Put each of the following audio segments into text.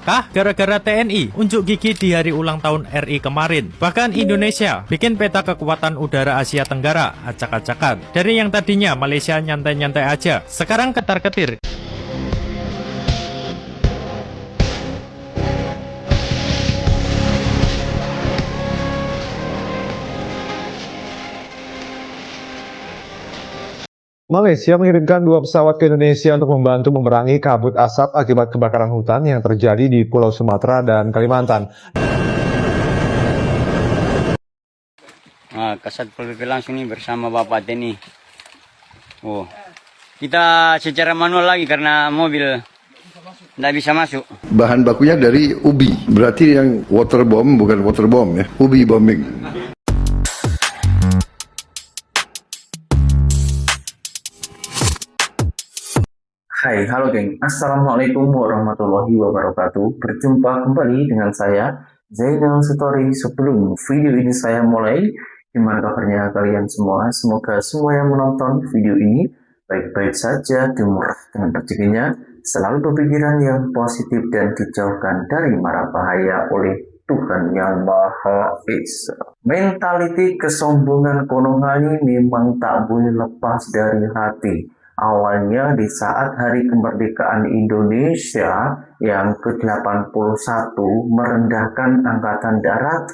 Gara-gara TNI unjuk gigi di hari ulang tahun RI kemarin. Bahkan Indonesia bikin peta kekuatan udara Asia Tenggara acak-acakan. Dari yang tadinya Malaysia nyantai-nyantai aja, sekarang ketar-ketir. Malaysia mengirimkan 2 pesawat ke Indonesia untuk membantu memerangi kabut asap akibat kebakaran hutan yang terjadi di Pulau Sumatera dan Kalimantan. Kasat Pol PP langsung nih bersama Bapak TNI. Kita secara manual lagi karena mobil tidak bisa masuk. Bahan bakunya dari ubi, berarti yang water bomb bukan water bomb ya, ubi bombing. Hai, halo geng. Assalamualaikum warahmatullahi wabarakatuh. Berjumpa kembali dengan saya, Zainal Story. Sebelum video ini saya mulai, gimana kabarnya kalian semua? Semoga semua yang menonton video ini baik-baik saja, dimurahkan rezekinya, selalu berpikiran yang positif dan dijauhkan dari mara bahaya oleh Tuhan Yang Maha Esa. Mentaliti kesombongan Konohani memang tak boleh lepas dari hati. Awalnya di saat Hari Kemerdekaan Indonesia yang ke-81 merendahkan Angkatan Darat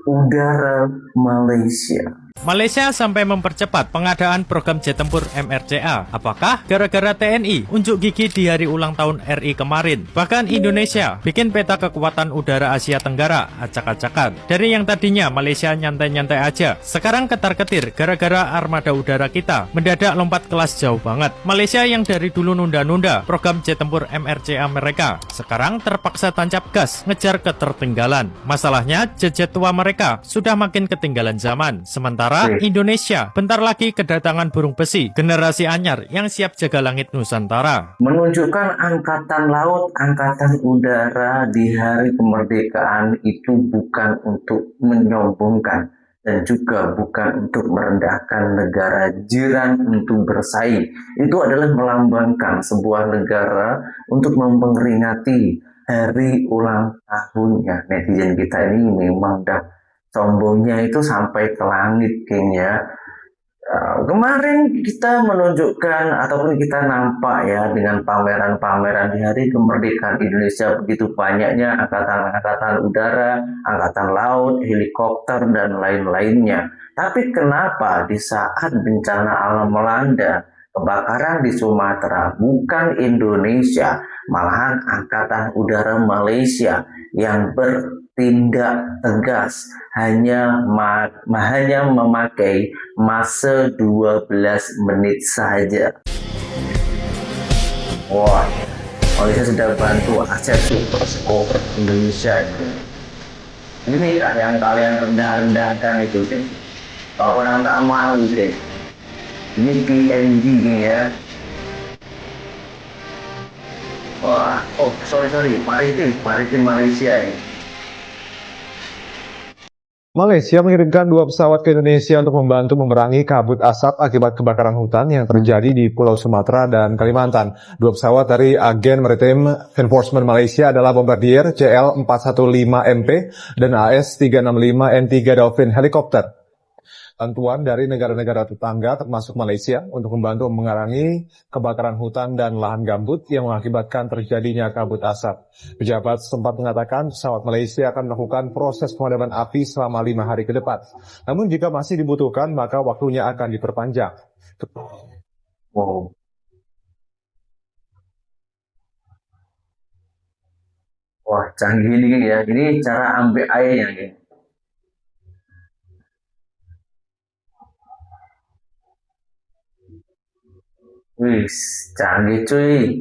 Udara Malaysia. Malaysia sampai mempercepat pengadaan program jet tempur MRCA. Apakah gara-gara TNI unjuk gigi di hari ulang tahun RI kemarin? Bahkan Indonesia bikin peta kekuatan udara Asia Tenggara acak-acakan. Dari yang tadinya Malaysia nyantai-nyantai aja, sekarang ketar-ketir gara-gara armada udara kita mendadak lompat kelas jauh banget. Malaysia yang dari dulu nunda-nunda program jet tempur MRCA mereka, sekarang terpaksa tancap gas ngejar ketertinggalan. Masalahnya jet-jet tua mereka sudah makin ketinggalan zaman. Sementara Indonesia bentar lagi kedatangan burung besi generasi anyar yang siap jaga langit Nusantara. Menunjukkan angkatan laut, angkatan udara di hari kemerdekaan itu bukan untuk menyombongkan dan juga bukan untuk merendahkan negara jiran untuk bersaing. Itu adalah melambangkan sebuah negara untuk memperingati hari ulang tahunnya. Netizen kita ini memang sombongnya itu sampai ke langit kayaknya. Kemarin kita menunjukkan ataupun kita nampak ya dengan pameran-pameran di hari kemerdekaan Indonesia, begitu banyaknya angkatan-angkatan udara, angkatan laut, helikopter dan lain-lainnya. Tapi kenapa di saat bencana alam melanda, kebakaran di Sumatera, bukan Indonesia, malahan angkatan udara Malaysia yang bertindak tegas hanya memakai masa 12 menit saja. Wah, Malaysia sudah bantu aset super scoper Indonesia itu. Ini yang kalian rendah-rendahkan itu deh. Kalau orang tak mau deh. Ini PNG ya. Wah, sorry, maritim Malaysia ini. Malaysia mengirimkan 2 pesawat ke Indonesia untuk membantu memerangi kabut asap akibat kebakaran hutan yang terjadi di Pulau Sumatera dan Kalimantan. 2 pesawat dari Agen Maritime Enforcement Malaysia adalah Bombardier CL-415MP dan AS-365N3 Dolphin helikopter. Bantuan dari negara-negara tetangga termasuk Malaysia untuk membantu mengurangi kebakaran hutan dan lahan gambut yang mengakibatkan terjadinya kabut asap. Pejabat sempat mengatakan pesawat Malaysia akan melakukan proses pemadaman api selama 5 hari ke depan. Namun jika masih dibutuhkan maka waktunya akan diperpanjang. Wow. Wah, canggih ini ya. Ini cara ambil airnya ya. Wih, canggih cuy.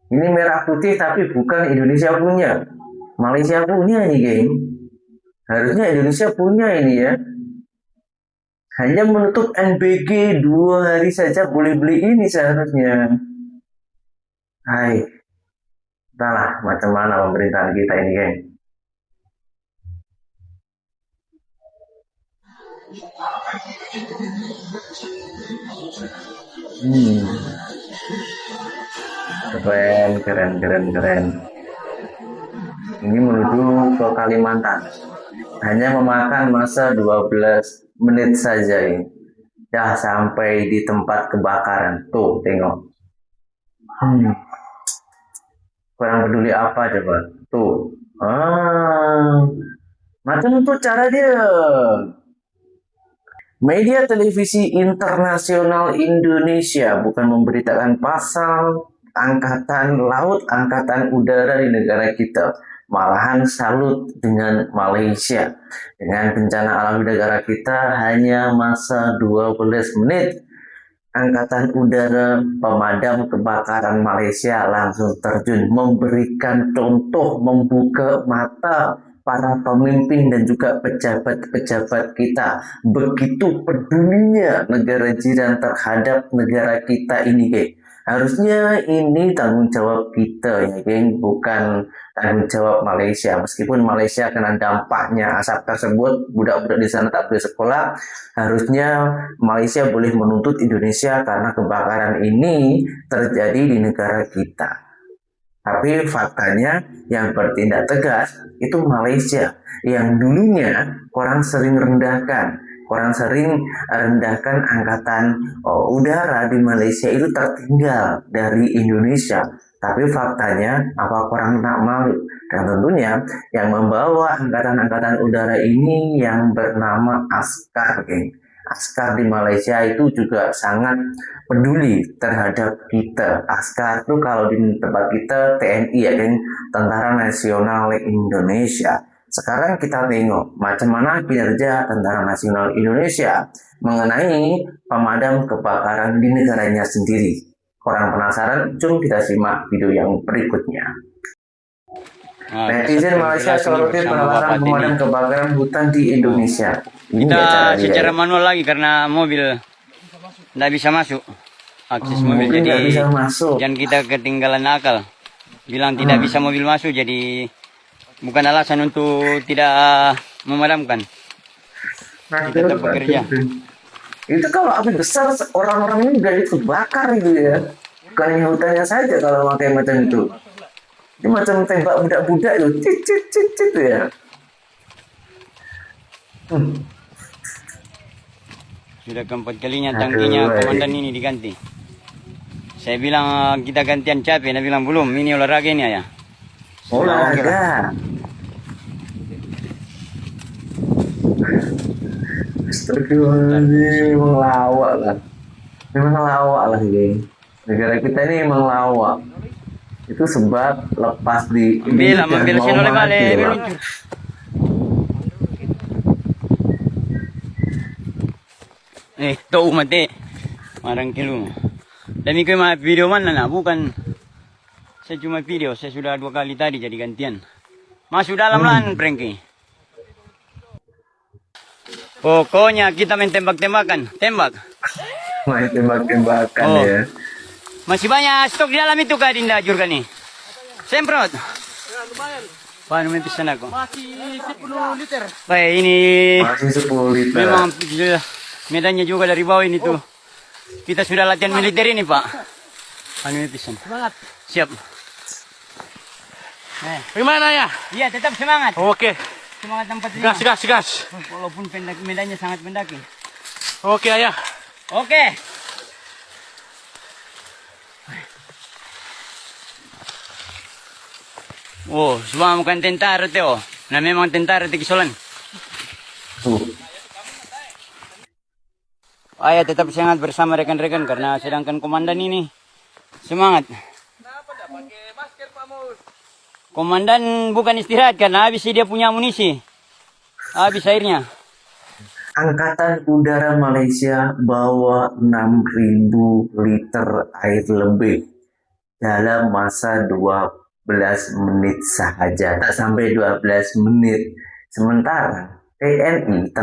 Ini merah putih tapi bukan Indonesia punya. Malaysia punya ini, geng. Harusnya Indonesia punya ini ya. Hanya menutup NBG 2 hari saja boleh beli ini seharusnya. Hai. Entahlah macam mana pemerintahan kita ini, geng. Keren. ini menuju ke Kalimantan. Hanya memakan masa 12 menit saja ini. Dah sampai di tempat kebakaran. Tuh, tengok. Kurang peduli apa coba? Tuh. Macam itu cara dia. Media televisi internasional Indonesia bukan memberitakan pasal angkatan laut, angkatan udara di negara kita. Malahan salut dengan Malaysia. Dengan bencana alam di negara kita hanya masa 12 menit. Angkatan Udara Pemadam Kebakaran Malaysia langsung terjun, memberikan contoh, membuka mata para pemimpin dan juga pejabat-pejabat kita. Begitu pedulinya negara jiran terhadap negara kita ini, geng. Harusnya ini tanggung jawab kita, ya, geng, bukan tanggung jawab Malaysia. Meskipun Malaysia kena dampaknya asap tersebut, budak-budak di sana tak boleh sekolah, harusnya Malaysia boleh menuntut Indonesia karena kebakaran ini terjadi di negara kita. Tapi faktanya yang bertindak tegas itu Malaysia, yang dulunya orang sering rendahkan angkatan udara di Malaysia itu tertinggal dari Indonesia. Tapi faktanya apa orang tak malu? Dan tentunya yang membawa angkatan-angkatan udara ini yang bernama Askar, geng. Askar di Malaysia itu juga sangat peduli terhadap kita. Askar itu kalau di tempat kita TNI, ya kan, Tentara Nasional Indonesia. Sekarang kita tengok macam mana kinerja Tentara Nasional Indonesia mengenai pemadam kebakaran di negaranya sendiri. Kurang penasaran? Jom kita simak video yang berikutnya. Netizen Malaysia soroti penalaran pemadam kebakaran hutan di Indonesia. Kita secara manual lagi karena mobil tidak bisa masuk. Akses mobil jadi bisa masuk. dan kita ketinggalan akal. Bilang tidak bisa mobil masuk, jadi bukan alasan untuk tidak memadamkan. Kita tetap bekerja. Itu kalau api besar orang-orang ini udah dibakar gitu ya. Bukan hutannya saja kalau pakai macam itu. Ini macam tembak budak-budak itu, cit ya. Sudah keempat kalinya tangkinya komandan ini diganti. Saya bilang kita gantian capek, dia bilang belum, ini olahraga ini ya. Olahraga. Astagfirullahaladzim, memang lawak lah. Memang lawak lah, geng. Negara kita ini memang lawak. Itu sebab lepas di ambil sini oleh balik, meluncur. Tahu mati. Marang kilo. Demi ko yung video man na bukan. Saya cuma video, saya sudah 2 kali tadi jadi gantian. Masuk dalam lan, Frankie. Pokoknya kita main tembak-tembakan. Tembak. Main tembak-tembakan ya. Masih banyak stok di dalam itu, Kak Dinda Jurgan nih. Semprot. Paano may pisan ako? Masih 10 liter. Baik, ini Masih 10 liter. memang medannya juga dari bawah ini tuh. Kita sudah latihan militer ini, Pak. Paano may pisan? Semangat. Siap. Bagaimana ya? Iya, tetap semangat. Oke. Semangat 45. Gas. Walaupun medannya sangat mendaki. Oke, ayah. Oke. Oh, semua bukan tentara Teo. Nah memang tentara Tikisolan. Ayah tetap semangat bersama rekan-rekan karena sedangkan komandan ini semangat. Komandan bukan istirahat karena habis dia punya amunisi. Habis airnya. Angkatan Udara Malaysia bawa 6.000 liter air lebih dalam masa 12 menit saja, tak sampai 12 menit. Sementara TNI,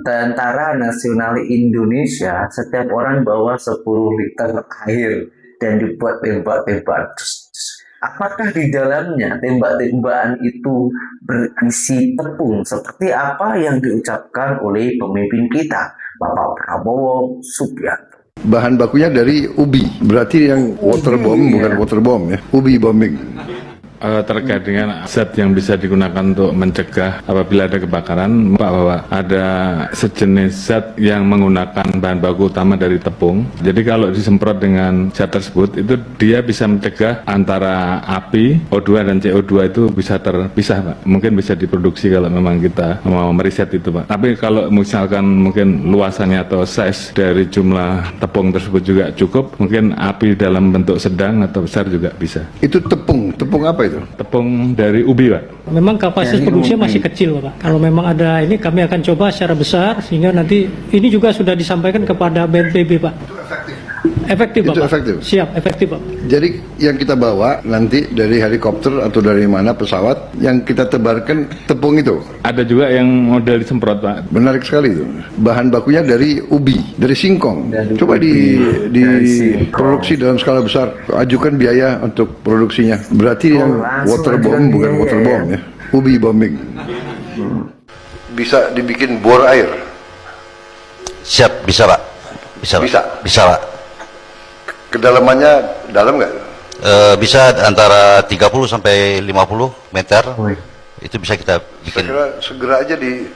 Tentara Nasional Indonesia, setiap orang bawa 10 liter air dan dibuat tembak-tembak. Apakah di dalamnya tembak-tembakan itu berisi tepung seperti apa yang diucapkan oleh pemimpin kita, Bapak Prabowo Subianto? Bahan bakunya dari ubi, berarti yang water bomb bukan water bomb ya, ubi bombing. terkait dengan zat yang bisa digunakan untuk mencegah apabila ada kebakaran, Pak, bahwa ada sejenis zat yang menggunakan bahan baku utama dari tepung. Jadi kalau disemprot dengan zat tersebut, itu dia bisa mencegah antara api, O2 dan CO2 itu bisa terpisah, Pak. Mungkin bisa diproduksi kalau memang kita mau meriset itu, Pak. Tapi kalau misalkan mungkin luasannya atau size dari jumlah tepung tersebut juga cukup, mungkin api dalam bentuk sedang atau besar juga bisa. Itu tepung apa itu? Tepung dari ubi, Pak. Memang kapasitas produksinya masih kecil, Pak. Kalau memang ada ini, kami akan coba secara besar, sehingga nanti ini juga sudah disampaikan kepada BNPB, Pak. Efektif, Itu Pak. efektif? Siap, efektif, Pak. Jadi yang kita bawa nanti dari helikopter atau dari mana pesawat, yang kita tebarkan tepung itu. Ada juga yang model disemprot, Pak. Menarik sekali itu. Bahan bakunya dari ubi, dari singkong. Coba diproduksi dalam skala besar. Ajukan biaya untuk produksinya. Berarti yang waterbomb bukan waterbomb ya. Ubi bombing. Bisa dibikin bor air. Siap, bisa Pak. Bisa, Pak. Kedalamannya dalam nggak? Bisa antara 30 sampai 50 meter. Itu bisa kita bikin. Segera aja di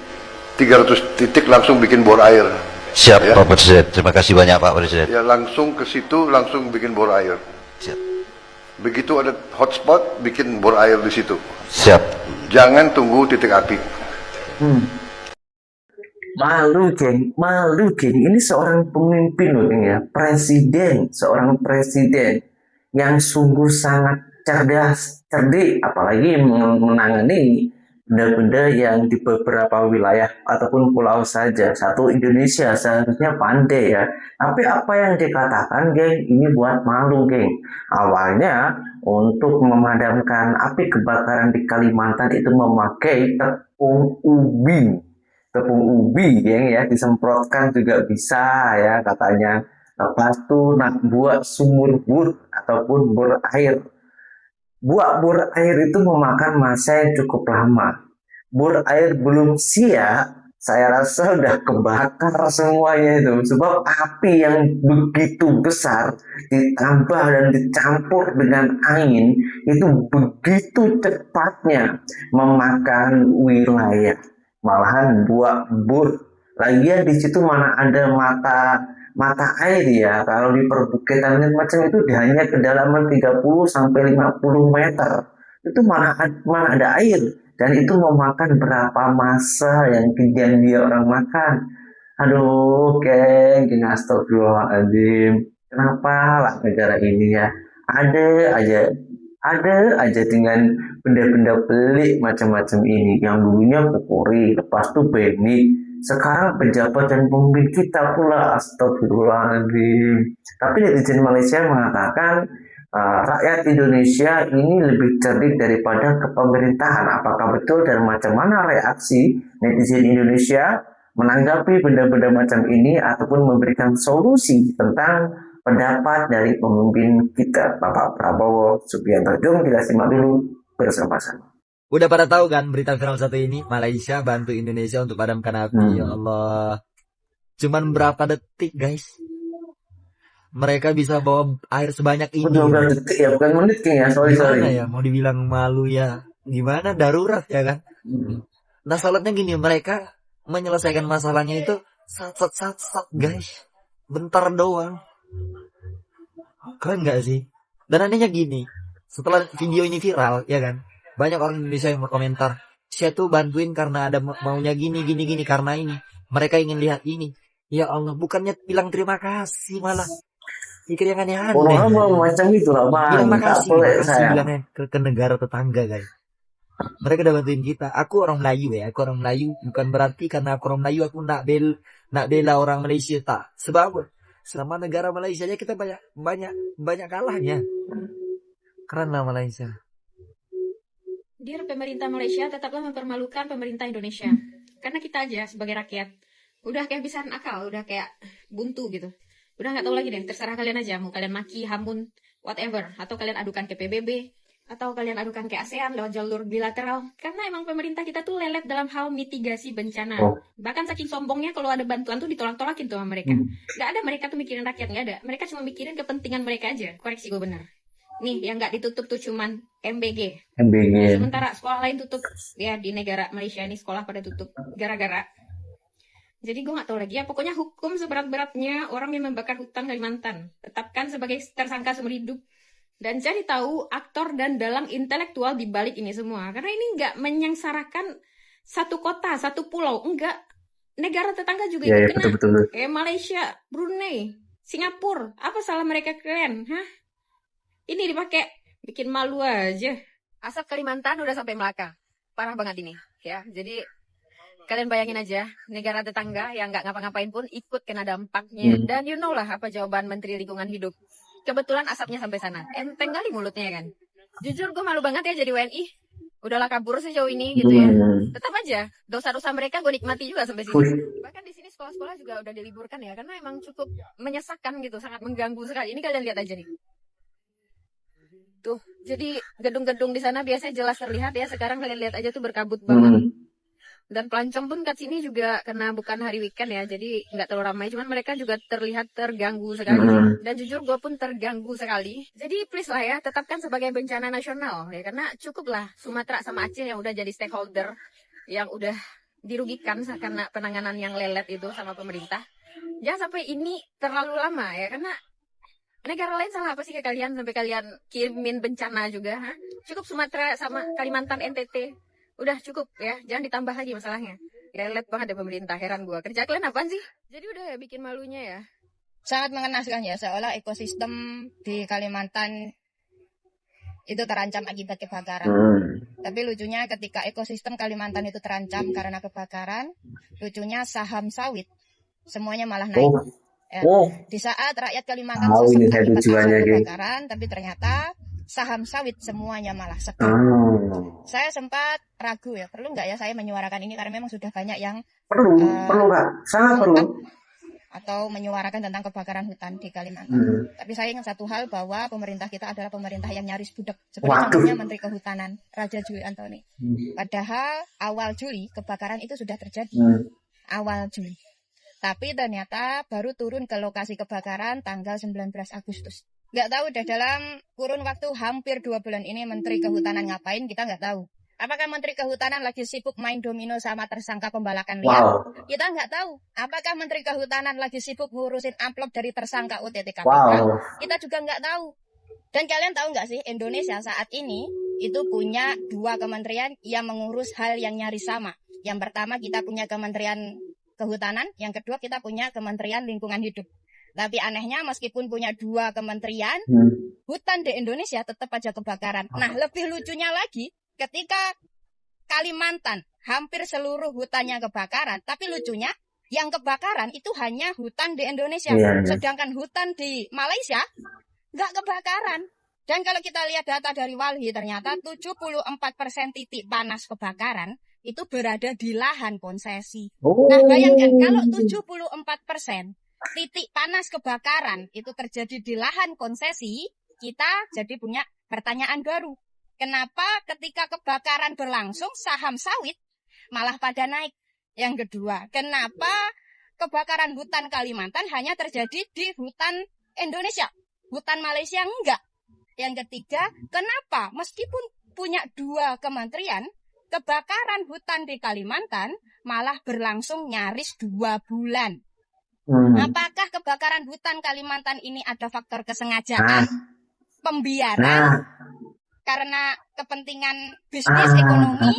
300 titik langsung bikin bor air. Siap, ya? Pak Presiden. Terima kasih banyak, Pak Presiden. Ya, langsung ke situ, langsung bikin bor air. Siap. Begitu ada hotspot, bikin bor air di situ. Siap. Jangan tunggu titik api. Malu, geng. Ini seorang pemimpin loh, geng, ya. Seorang presiden yang sungguh sangat cerdik, apalagi menangani benda-benda yang di beberapa wilayah ataupun pulau saja. Satu Indonesia seharusnya pandai ya. Tapi apa yang dikatakan, geng, ini buat malu, geng. Awalnya untuk memadamkan api kebakaran di Kalimantan itu memakai tepung ubi, geng, ya, disemprotkan juga bisa ya katanya. Lepas itu nak buat sumur bor ataupun bor air. Buat bor air itu memakan masa yang cukup lama. Bor air belum siap, saya rasa udah kebakar semuanya itu. Sebab api yang begitu besar ditambah dan dicampur dengan angin itu begitu cepatnya memakan wilayah. Malahan buat bor. Lagian di situ mana ada mata air ya. Kalau di perbukitan macam itu hanya kedalaman 30 sampai 50 meter. Itu mana ada air, dan itu memakan berapa masa yang kemudian dia orang makan. Aduh, geng, astagfirullahaladzim. Kenapa lah negara ini ya ada aja dengan benda-benda pelik macam-macam ini, yang dulunya Pukuri, lepas itu Beni, sekarang pejabat dan pemimpin kita pula. Astagfirullahaladzim. Tapi netizen Malaysia mengatakan rakyat Indonesia ini lebih cerdik daripada kepemerintahan. Apakah betul dan macam mana reaksi netizen Indonesia menanggapi benda-benda macam ini ataupun memberikan solusi tentang pendapat dari pemimpin kita, Bapak Prabowo Subianto? Jom kita simak dulu bersama-sama. Udah pada tahu kan berita viral satu ini? Malaysia bantu Indonesia untuk padamkan api. Ya Allah. Cuman berapa detik, guys? Mereka bisa bawa air sebanyak ini. Udah detik ya, bukan menit ya. Sorry. Gimana ya? Mau dibilang malu ya? Gimana? Darurat ya kan? Nah, salahnya gini, mereka menyelesaikan masalahnya itu sat, guys. Bentar doang. Keren gak sih? Dan anehnya gini, setelah video ini viral, ya kan, banyak orang Indonesia yang berkomentar, saya tuh bantuin karena ada maunya gini, karena ini. Mereka ingin lihat ini. Ya Allah, bukannya bilang terima kasih malah. Pikir yang aneh-aneh. Macam itu lah, Bang. Bilang makasih bilangnya ke negara tetangga, guys. Mereka udah bantuin kita. Aku orang Melayu ya, bukan berarti karena aku orang Melayu aku nak bela orang Malaysia, tak. Sebab selama negara Malaysia aja kita banyak kalahnya. Keren lah Malaysia. Dear pemerintah Malaysia, tetaplah mempermalukan pemerintah Indonesia. Karena kita aja sebagai rakyat udah kayak kehabisan akal, udah kayak buntu gitu. Udah nggak tahu lagi deh, terserah kalian aja. Mau kalian maki, hamun, whatever. Atau kalian adukan ke PBB, atau kalian adukan ke ASEAN lewat jalur bilateral. Karena emang pemerintah kita tuh lelet dalam hal mitigasi bencana. Bahkan saking sombongnya kalau ada bantuan tuh ditolak-tolakin tuh sama mereka. Nggak ada, mereka tuh mikirin rakyat, nggak ada. Mereka cuma mikirin kepentingan mereka aja. Koreksi gue benar. Nih, yang nggak ditutup tuh cuman MBG. MBG. Sementara sekolah lain tutup. Ya, di negara Malaysia ini sekolah pada tutup. Gara-gara. Jadi gue nggak tahu lagi ya. Pokoknya hukum seberat-beratnya orang yang membakar hutan Kalimantan. Tetapkan sebagai tersangka seumur hidup. Dan cari tahu aktor dan dalang intelektual di balik ini semua. Karena ini nggak menyengsarakan satu kota, satu pulau. Enggak. Negara tetangga juga Ya, ikut ya, kena. betul. Kayak Malaysia, Brunei, Singapura. Apa salah mereka keren? Hah? Ini dipakai. Bikin malu aja. Asap Kalimantan udah sampai Melaka. Parah banget ini. Ya, jadi kalian bayangin aja. Negara tetangga yang nggak ngapa-ngapain pun ikut kena dampaknya. Dan you know lah apa jawaban Menteri Lingkungan Hidup. Kebetulan asapnya sampai sana. Enteng kali mulutnya kan. Jujur gue malu banget ya jadi WNI. Udahlah kabur sejauh ini gitu ya. Tetap aja dosa-dosa mereka gue nikmati juga sampai sini. Bahkan di sini sekolah-sekolah juga udah diliburkan ya karena emang cukup menyesakkan gitu, sangat mengganggu sekali. Ini kalian lihat aja nih. Tuh, jadi gedung-gedung di sana biasanya jelas terlihat ya. Sekarang kalian lihat aja tuh berkabut banget. Dan pelancong pun kat sini juga karena bukan hari weekend ya, jadi nggak terlalu ramai. Cuman mereka juga terlihat terganggu sekali. Dan jujur gue pun terganggu sekali. Jadi please lah ya, tetapkan sebagai bencana nasional ya, karena cukup lah Sumatera sama Aceh yang udah jadi stakeholder yang udah dirugikan karena penanganan yang lelet itu sama pemerintah. Jangan sampai ini terlalu lama ya, karena negara lain salah apa sih ke kalian sampai kalian kirimin bencana juga? Ha? Cukup Sumatera sama Kalimantan NTT. Udah cukup ya, jangan ditambah lagi masalahnya. Lelet banget ya pemerintah, heran gua. Kerja kalian apaan sih? Jadi udah ya bikin malunya ya. Sangat mengenaskan ya, seolah ekosistem di Kalimantan itu terancam akibat kebakaran. Tapi lucunya ketika ekosistem Kalimantan itu terancam karena kebakaran, lucunya saham sawit semuanya malah naik. Ya. Di saat rakyat Kalimantan susah akibat kebakaran, tapi ternyata saham sawit semuanya malah segar. Saya sempat ragu ya, perlu nggak ya saya menyuarakan ini karena memang sudah banyak yang perlu nggak, sangat perlu, atau menyuarakan tentang kebakaran hutan di Kalimantan. Tapi saya ingat satu hal bahwa pemerintah kita adalah pemerintah yang nyaris budak. Seperti contohnya Menteri Kehutanan Raja Juli Antoni. Padahal awal Juli kebakaran itu sudah terjadi. Awal Juli. Tapi ternyata baru turun ke lokasi kebakaran tanggal 19 Agustus. Nggak tahu deh, dalam kurun waktu hampir 2 bulan ini Menteri Kehutanan ngapain, kita nggak tahu. Apakah Menteri Kehutanan lagi sibuk main domino sama tersangka pembalakan liar? Kita nggak tahu. Apakah Menteri Kehutanan lagi sibuk ngurusin amplop dari tersangka OTT KPK? Kita juga nggak tahu. Dan kalian tahu nggak sih, Indonesia saat ini itu punya 2 kementerian yang mengurus hal yang nyaris sama. Yang pertama kita punya Kementerian Kehutanan, yang kedua kita punya Kementerian Lingkungan Hidup. Tapi anehnya meskipun punya 2 kementerian, hutan di Indonesia tetap aja kebakaran. Nah, lebih lucunya lagi, ketika Kalimantan hampir seluruh hutannya kebakaran, tapi lucunya yang kebakaran itu hanya hutan di Indonesia. Sedangkan hutan di Malaysia nggak kebakaran. Dan kalau kita lihat data dari Walhi, ternyata 74% titik panas kebakaran itu berada di lahan konsesi. Nah, bayangkan kalau 74% titik panas kebakaran itu terjadi di lahan konsesi, kita jadi punya pertanyaan baru. Kenapa ketika kebakaran berlangsung saham sawit malah pada naik? Yang kedua, kenapa kebakaran hutan Kalimantan hanya terjadi di hutan Indonesia, hutan Malaysia enggak? Yang ketiga, kenapa meskipun punya 2 kementerian, kebakaran hutan di Kalimantan malah berlangsung nyaris 2 bulan? Apakah kebakaran hutan Kalimantan ini ada faktor kesengajaan, pembiaran, karena kepentingan bisnis ekonomi?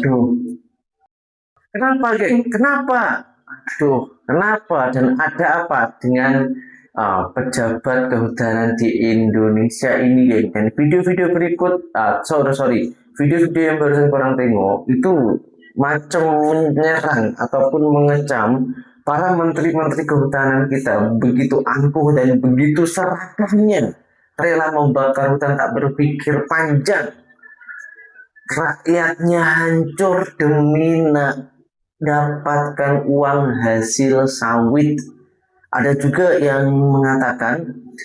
Kenapa? Dan ada apa dengan pejabat kehutanan di Indonesia ini, geng? Dan video-video berikut, video-video yang barusan kurang tengok itu macam menyerang ataupun mengecam para menteri-menteri kehutanan kita, begitu angkuh dan begitu serakahnya, rela membakar hutan, tak berpikir panjang. Rakyatnya hancur demi dapatkan uang hasil sawit. Ada juga yang mengatakan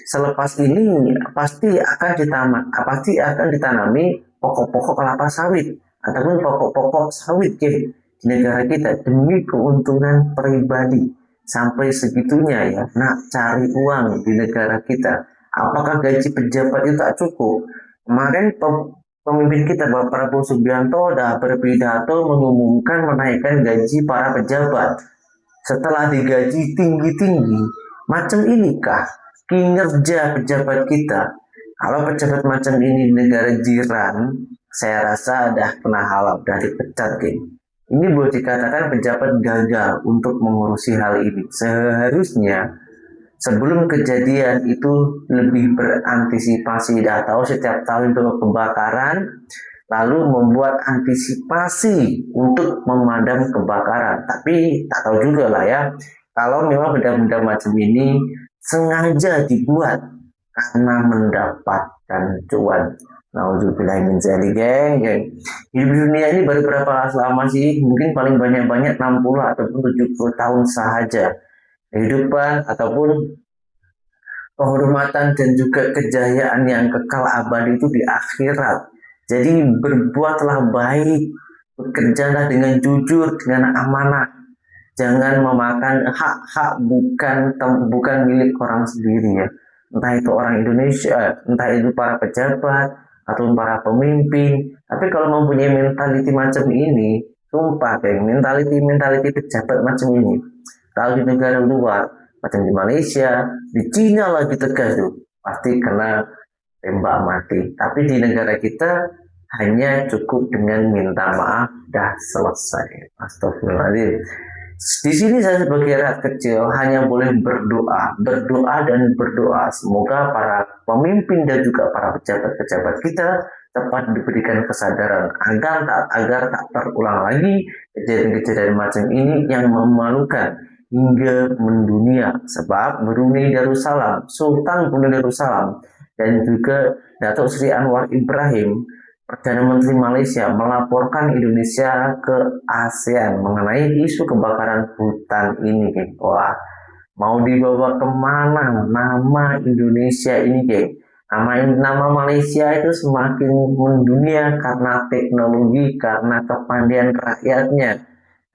selepas ini pasti akan ditanami pokok-pokok kelapa sawit ataupun pokok-pokok sawit di negara kita demi keuntungan pribadi. Sampai segitunya ya, nak cari uang di negara kita. Apakah gaji pejabat itu tak cukup Kemarin pemimpin kita Bapak Prabowo Subianto udah berpidato mengumumkan menaikkan gaji para pejabat. Setelah digaji tinggi-tinggi, macam inikah kinerja pejabat kita? Kalau pejabat macam ini di negara jiran, saya rasa udah kena halal, udah dipecat, geng. Ini boleh dikatakan pejabat gagal untuk mengurusi hal ini. Seharusnya sebelum kejadian itu lebih berantisipasi. Dah tahu setiap tahun itu kebakaran, lalu membuat antisipasi untuk memadam kebakaran. Tapi tak tahu juga lah ya, kalau memang benda-benda macam ini sengaja dibuat karena mendapatkan cuan. Nauzubillah min dzalik, geng. Hidup di dunia ini baru berapa lama sih? Mungkin paling banyak-banyak 60 ataupun 70 tahun sahaja. Kehidupan ataupun kehormatan dan juga kejayaan yang kekal abadi itu di akhirat. Jadi berbuatlah baik, bekerjalah dengan jujur, dengan amanah. Jangan memakan hak-hak bukan milik orang sendiri ya. Entah itu orang Indonesia, entah itu para pejabat atau para pemimpin. Tapi kalau mempunyai mentaliti macam ini, sumpah geng, mentaliti pejabat macam ini, kalau di negara luar macam di Malaysia, di Cina lagi tegas tuh, pasti kena tembak mati. Tapi di negara kita hanya cukup dengan minta maaf, dah selesai. Astagfirullahaladzim. Di sini saya sebagai rakyat kecil hanya boleh berdoa dan berdoa. Semoga para pemimpin dan juga para pejabat-pejabat kita cepat diberikan kesadaran agar tak terulang lagi kejadian-kejadian macam ini yang memalukan hingga mendunia. Sebab Brunei Darussalam, Sultan Brunei Darussalam dan juga Datuk Seri Anwar Ibrahim, Perdana Menteri Malaysia, melaporkan Indonesia ke ASEAN mengenai isu kebakaran hutan ini, geng. Wah, mau dibawa kemana nama Indonesia ini, geng? Nama Malaysia itu semakin mendunia karena teknologi, karena kepandaian rakyatnya.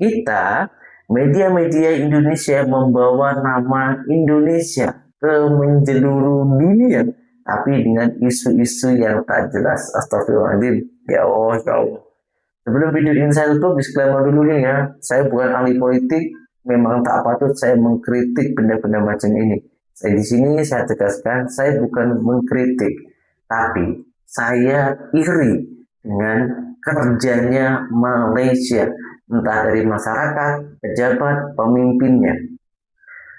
Kita, media-media Indonesia membawa nama Indonesia ke menyeluruh dunia, tapi dengan isu-isu yang tak jelas. Astagfirullahaladzim. Ya Allah, ya Allah. Sebelum video ini saya tutup, disclaimer dulu nih ya. Saya bukan ahli politik, memang tak patut saya mengkritik benda-benda macam ini. Saya di sini saya tegaskan, saya bukan mengkritik, tapi saya iri dengan kerjanya Malaysia, entah dari masyarakat, pejabat, pemimpinnya.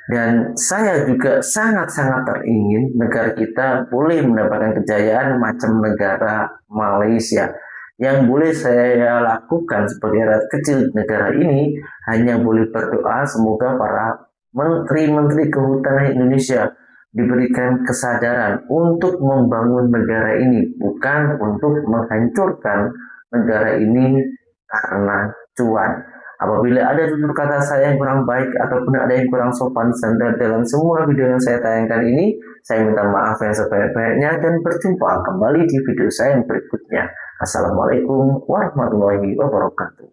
Dan saya juga sangat-sangat teringin negara kita boleh mendapatkan kejayaan macam negara Malaysia. Yang boleh saya lakukan sebagai rakyat kecil negara ini hanya boleh berdoa semoga para menteri-menteri kehutanan Indonesia diberikan kesadaran untuk membangun negara ini, bukan untuk menghancurkan negara ini karena cuan. Apabila ada tutur kata saya yang kurang baik ataupun ada yang kurang sopan santun dalam semua video yang saya tayangkan ini, saya minta maaf yang sebanyak-banyaknya dan berjumpa kembali di video saya yang berikutnya. Assalamualaikum warahmatullahi wabarakatuh.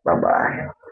Bye-bye.